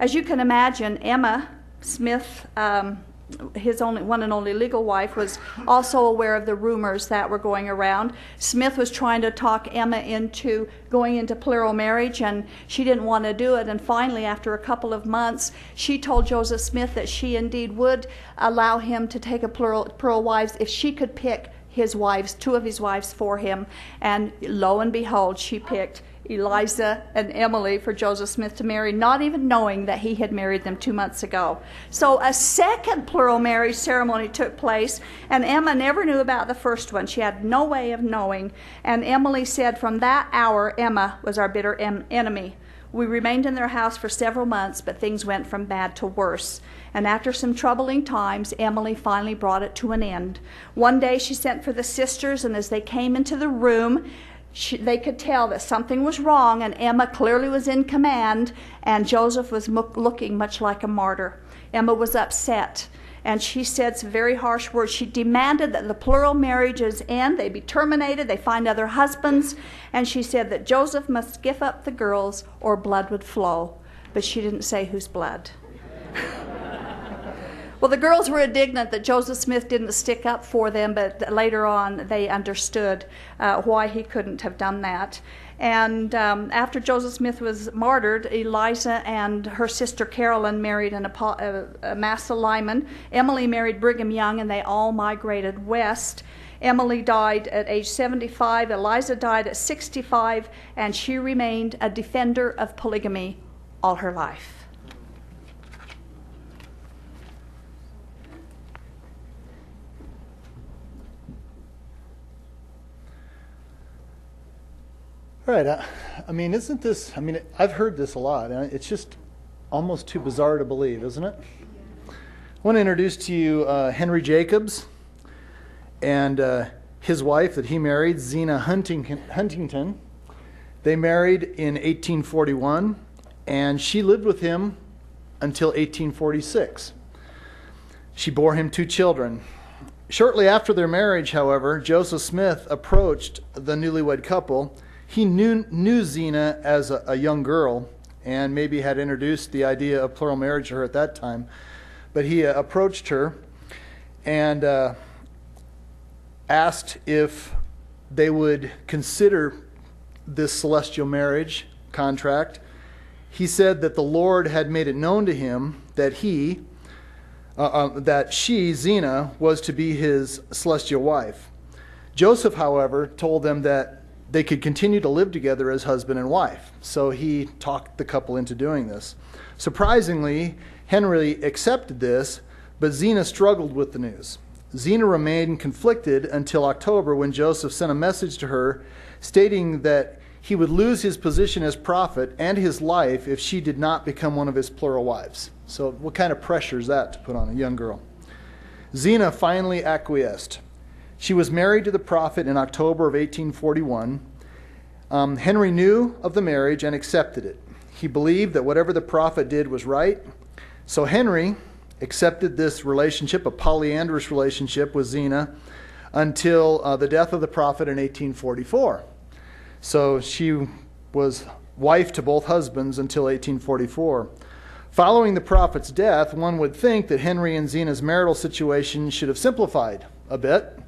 As you can imagine, Emma Smith, his one and only legal wife, was also aware of the rumors that were going around. Smith was trying to talk Emma into going into plural marriage, and she didn't want to do it. And finally, after a couple of months, she told Joseph Smith that she indeed would allow him to take a plural wives if she could pick his wives, two of his wives for him. And lo and behold, she picked Eliza and Emily for Joseph Smith to marry, not even knowing that he had married them 2 months ago. So a second plural marriage ceremony took place, and Emma never knew about the first one. She had no way of knowing. And Emily said, from that hour, Emma was our bitter enemy. We remained in their house for several months, but things went from bad to worse. And after some troubling times, Emily finally brought it to an end. One day she sent for the sisters, and as they came into the room, they could tell that something was wrong, and Emma clearly was in command, and Joseph was looking much like a martyr. Emma was upset, and she said some very harsh words. She demanded that the plural marriages end, they be terminated, they find other husbands, and she said that Joseph must give up the girls or blood would flow. But she didn't say whose blood. Well, the girls were indignant that Joseph Smith didn't stick up for them, but later on they understood why he couldn't have done that. And after Joseph Smith was martyred, Eliza and her sister Carolyn married Amasa Lyman. Emily married Brigham Young, and they all migrated west. Emily died at age 75, Eliza died at 65, and she remained a defender of polygamy all her life. All right, I mean, isn't this, I've heard this a lot, and it's just almost too bizarre to believe, isn't it? I want to introduce to you Henry Jacobs. and his wife that he married, Zena Huntington. They married in 1841, and she lived with him until 1846. She bore him 2 children. Shortly after their marriage, however, Joseph Smith approached the newlywed couple. He knew Zena as a young girl and maybe had introduced the idea of plural marriage to her at that time. But he approached her and asked if they would consider this celestial marriage contract. He said that the Lord had made it known to him that she, Zena, was to be his celestial wife. Joseph, however, told them that they could continue to live together as husband and wife. So he talked the couple into doing this. Surprisingly, Henry accepted this, but Zena struggled with the news. Zena remained conflicted until October, when Joseph sent a message to her stating that he would lose his position as prophet and his life if she did not become one of his plural wives. So what kind of pressure is that to put on a young girl? Zena finally acquiesced. She was married to the prophet in October of 1841. Henry knew of the marriage and accepted it. He believed that whatever the prophet did was right. So Henry accepted this relationship, a polyandrous relationship with Zena, until the death of the prophet in 1844. So she was wife to both husbands until 1844. Following the prophet's death, one would think that Henry and Zena's marital situation should have simplified a bit,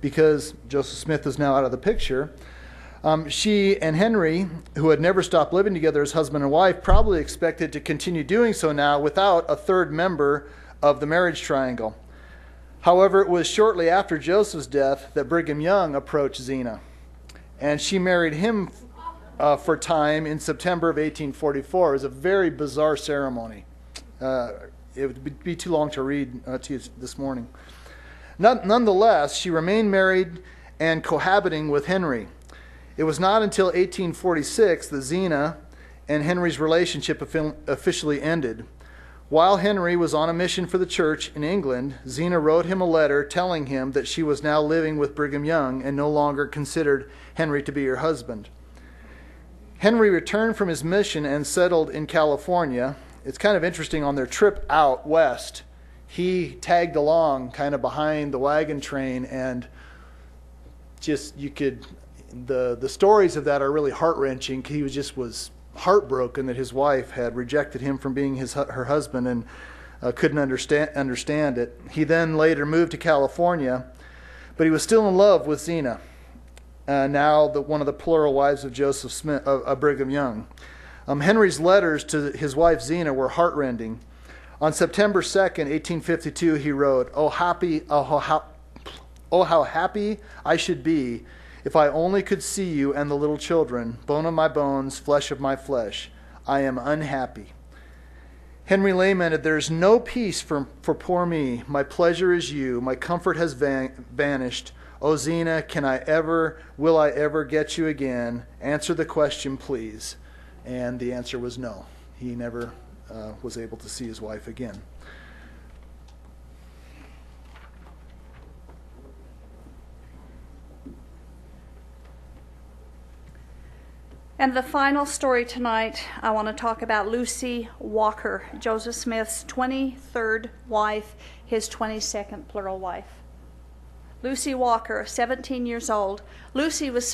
because Joseph Smith is now out of the picture. She and Henry, who had never stopped living together as husband and wife, probably expected to continue doing so now without a third member of the marriage triangle. However, it was shortly after Joseph's death that Brigham Young approached Zena, and she married him for time in September of 1844. It was a very bizarre ceremony. It would be too long to read to you this morning. Nonetheless, she remained married and cohabiting with Henry. It was not until 1846 that Zena and Henry's relationship officially ended. While Henry was on a mission for the church in England, Zena wrote him a letter telling him that she was now living with Brigham Young and no longer considered Henry to be her husband. Henry returned from his mission and settled in California. It's kind of interesting, on their trip out west, he tagged along kind of behind the wagon train, and just the stories of that are really heart-wrenching. He was heartbroken that his wife had rejected him from being her husband, and couldn't understand it. He then later moved to California, but he was still in love with Zena, now one of the plural wives of Joseph Smith, of Brigham Young. Henry's letters to his wife Zena were heartrending. On September 2nd, 1852, he wrote, "Oh, how happy I should be if I only could see you and the little children, bone of my bones, flesh of my flesh. I am unhappy." Henry lamented, "There is no peace for poor me. My pleasure is you. My comfort has vanished. O Zena, will I ever get you again? Answer the question, please." And the answer was no. He never was able to see his wife again. And the final story tonight, I want to talk about Lucy Walker, Joseph Smith's 23rd wife, his 22nd plural wife. Lucy Walker, 17 years old. Lucy was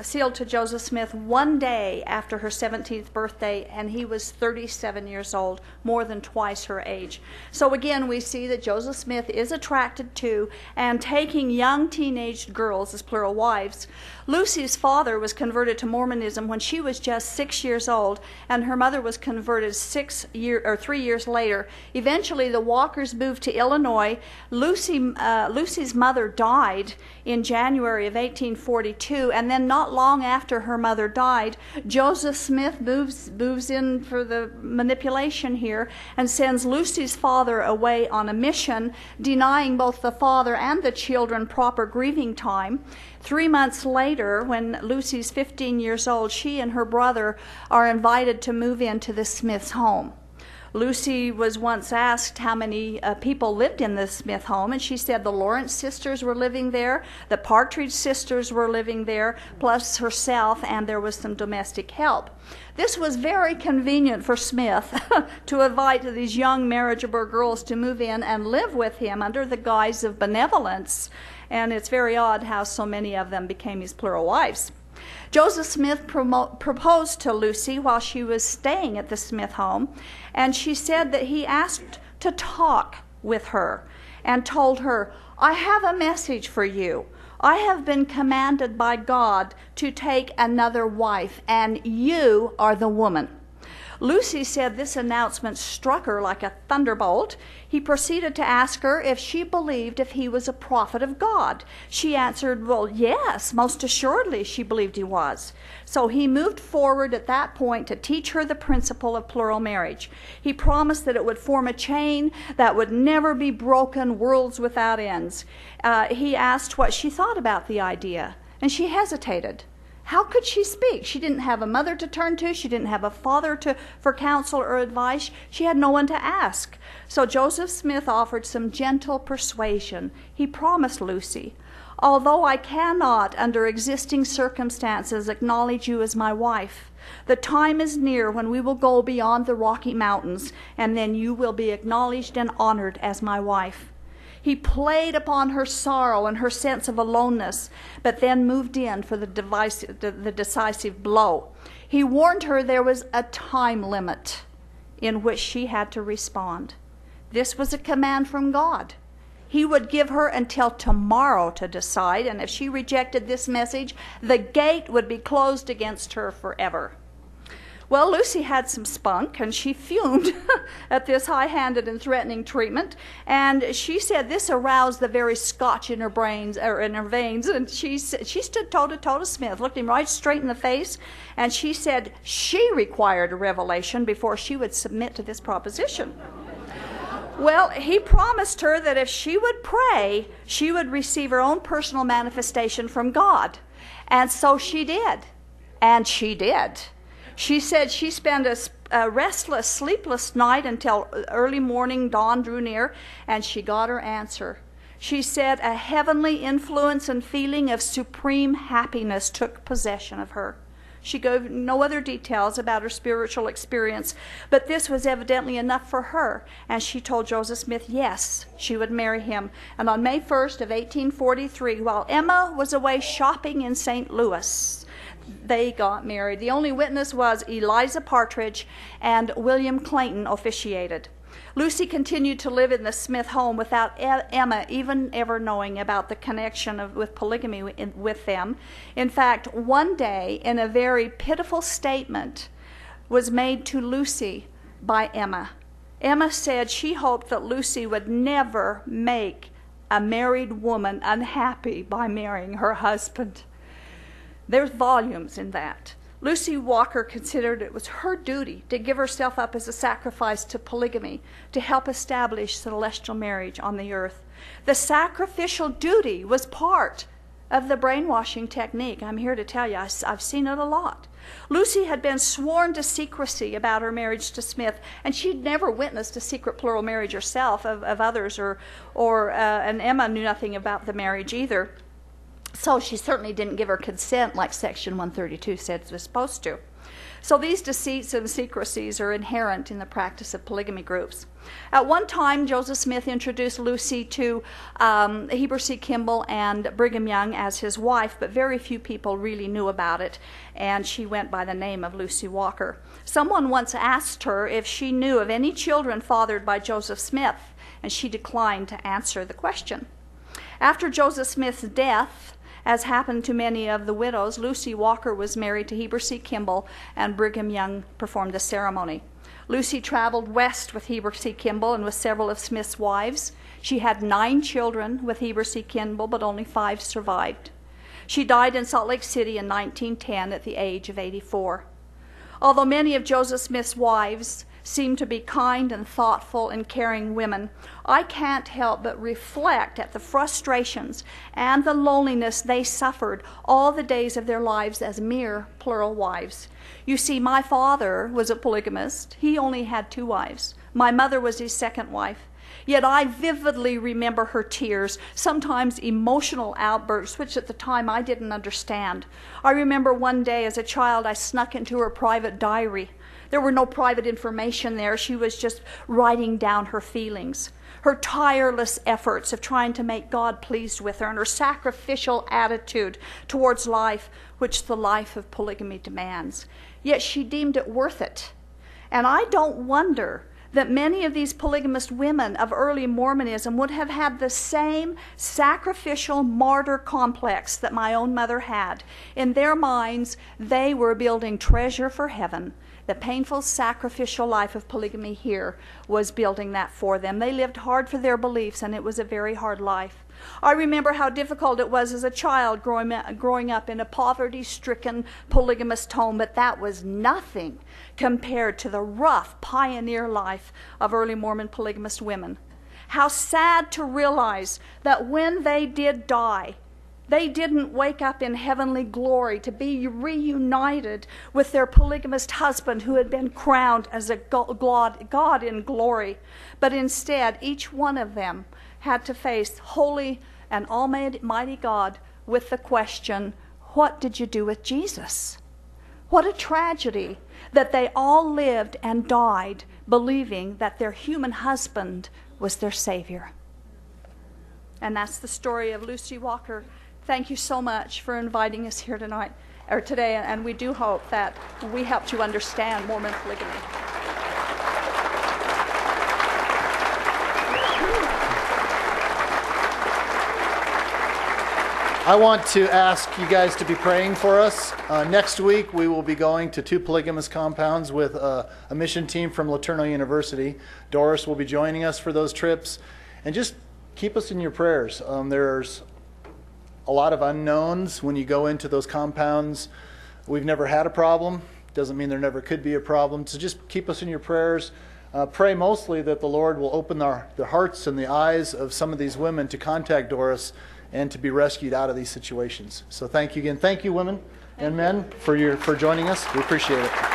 sealed to Joseph Smith one day after her 17th birthday, and he was 37 years old, more than twice her age. So again, we see that Joseph Smith is attracted to and taking young teenage girls as plural wives. Lucy's father was converted to Mormonism when she was just 6 years old, and her mother was converted 3 years later. Eventually, the Walkers moved to Illinois. Lucy's mother died in January of 1842, and then not long after her mother died, Joseph Smith moves in for the manipulation here and sends Lucy's father away on a mission, denying both the father and the children proper grieving time. 3 months later, when Lucy's 15 years old, she and her brother are invited to move into the Smith's home. Lucy was once asked how many people lived in the Smith home, and she said the Lawrence sisters were living there, the Partridge sisters were living there, plus herself, and there was some domestic help. This was very convenient for Smith to invite these young marriageable girls to move in and live with him under the guise of benevolence, and it's very odd how so many of them became his plural wives. Joseph Smith proposed to Lucy while she was staying at the Smith home, and she said that he asked to talk with her and told her, "I have a message for you. I have been commanded by God to take another wife, and you are the woman." Lucy said this announcement struck her like a thunderbolt. He proceeded to ask her if she believed if he was a prophet of God. She answered, well, yes, most assuredly she believed he was. So he moved forward at that point to teach her the principle of plural marriage. He promised that it would form a chain that would never be broken, worlds without ends. He asked what she thought about the idea, and she hesitated. How could she speak? She didn't have a mother to turn to. She didn't have a father for counsel or advice. She had no one to ask. So Joseph Smith offered some gentle persuasion. He promised Lucy, "Although I cannot, under existing circumstances, acknowledge you as my wife, the time is near when we will go beyond the Rocky Mountains, and then you will be acknowledged and honored as my wife." He played upon her sorrow and her sense of aloneness, but then moved in for the decisive blow. He warned her there was a time limit in which she had to respond. This was a command from God. He would give her until tomorrow to decide, and if she rejected this message, the gate would be closed against her forever. Well, Lucy had some spunk, and she fumed at this high-handed and threatening treatment. And she said this aroused the very Scotch in her brains, or in her veins. And she stood toe-to-toe to Smith, looked him right straight in the face, and she said she required a revelation before she would submit to this proposition. Well, he promised her that if she would pray, she would receive her own personal manifestation from God. And so she did. And she did. She said she spent a restless, sleepless night until early morning, dawn drew near, and she got her answer. She said a heavenly influence and feeling of supreme happiness took possession of her. She gave no other details about her spiritual experience, but this was evidently enough for her, and she told Joseph Smith, yes, she would marry him. And on May 1st of 1843, while Emma was away shopping in St. Louis, they got married. The only witness was Eliza Partridge, and William Clayton officiated. Lucy continued to live in the Smith home without Emma even ever knowing about the connection with polygamy with them. In fact, one day, in a very pitiful statement was made to Lucy by Emma. Emma said she hoped that Lucy would never make a married woman unhappy by marrying her husband. There's volumes in that. Lucy Walker considered it was her duty to give herself up as a sacrifice to polygamy to help establish celestial marriage on the earth. The sacrificial duty was part of the brainwashing technique. I'm here to tell you, I've seen it a lot. Lucy had been sworn to secrecy about her marriage to Smith, and she'd never witnessed a secret plural marriage herself of others, and Emma knew nothing about the marriage either. So she certainly didn't give her consent like Section 132 said it was supposed to. So these deceits and secrecies are inherent in the practice of polygamy groups. At one time, Joseph Smith introduced Lucy to Heber C. Kimball and Brigham Young as his wife, but very few people really knew about it, and she went by the name of Lucy Walker. Someone once asked her if she knew of any children fathered by Joseph Smith, and she declined to answer the question. After Joseph Smith's death, as happened to many of the widows, Lucy Walker was married to Heber C. Kimball, and Brigham Young performed the ceremony. Lucy traveled west with Heber C. Kimball and with several of Smith's wives. She had 9 children with Heber C. Kimball, but only 5 survived. She died in Salt Lake City in 1910 at the age of 84. Although many of Joseph Smith's wives seem to be kind and thoughtful and caring women, I can't help but reflect at the frustrations and the loneliness they suffered all the days of their lives as mere plural wives. You see, my father was a polygamist. He only had 2 wives. My mother was his second wife. Yet I vividly remember her tears, sometimes emotional outbursts, which at the time I didn't understand. I remember one day as a child I snuck into her private diary. There were no private information there. She was just writing down her feelings. Her tireless efforts of trying to make God pleased with her, and her sacrificial attitude towards life, which the life of polygamy demands. Yet she deemed it worth it. And I don't wonder that many of these polygamist women of early Mormonism would have had the same sacrificial martyr complex that my own mother had. In their minds, they were building treasure for heaven. The painful sacrificial life of polygamy here was building that for them. They lived hard for their beliefs, and it was a very hard life. I remember how difficult it was as a child growing up in a poverty-stricken polygamist home, but that was nothing compared to the rough pioneer life of early Mormon polygamist women. How sad to realize that when they did die, they didn't wake up in heavenly glory to be reunited with their polygamist husband who had been crowned as a God in glory. But instead, each one of them had to face holy and almighty God with the question, what did you do with Jesus? What a tragedy that they all lived and died believing that their human husband was their Savior. And that's the story of Lucy Walker. Thank you so much for inviting us here today, and we do hope that we helped you understand Mormon polygamy. I want to ask you guys to be praying for us. Next week, we will be going to 2 polygamous compounds with a mission team from LeTourneau University. Doris will be joining us for those trips. And just keep us in your prayers. There's a lot of unknowns when you go into those compounds. We've never had a problem. Doesn't mean there never could be a problem. So just keep us in your prayers. Pray mostly that the Lord will open the hearts and the eyes of some of these women to contact Doris and to be rescued out of these situations. So thank you again. Thank you, women and men, for joining us. We appreciate it.